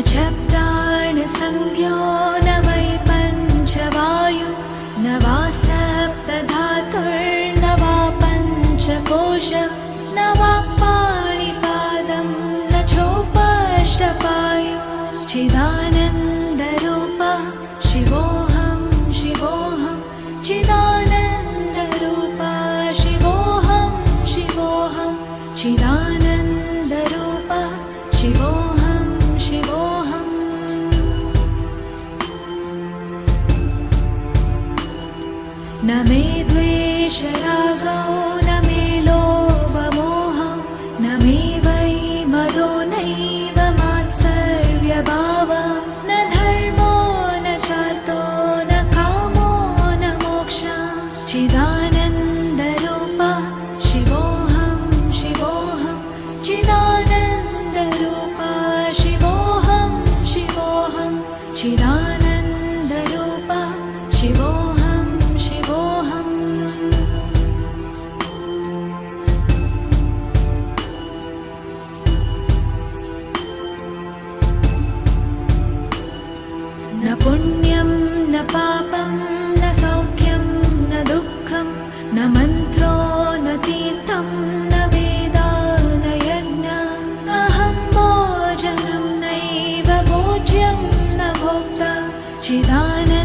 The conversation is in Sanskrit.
च प्राणसंज्ञो न वै पञ्चवायु न वा सप्तधातुर्न वा पञ्चकोश न वा पाणिपादं न चोपष्टपायु चिदानन्दरूप शिवोऽहं शिवोऽहं चिदानन्दरूप शिवोऽहं शिवोऽहं चिदानन्दरूप शिवोऽहं शिवोऽहम् न मे द्वेषरागो न मे लोभमोहौ न मे वै मदो नैव मात्सर्यभाव न धर्मो न चार्तो न कामो न मोक्षः चिदानन्दरूप शिवोऽहं शिवोऽहं चिदानन्दरूप शिवोऽहं शिवोऽहं चिदानन्दरूप शिवोऽहं शिवोऽहम् न पुण्यं न पापं न सौख्यं न दुःखं न मन्त्रो न तीर्थं न वेदा न यज्ञः अहं भोजनं नैव भोज्यं न भोक्ता चिदानन्दरूप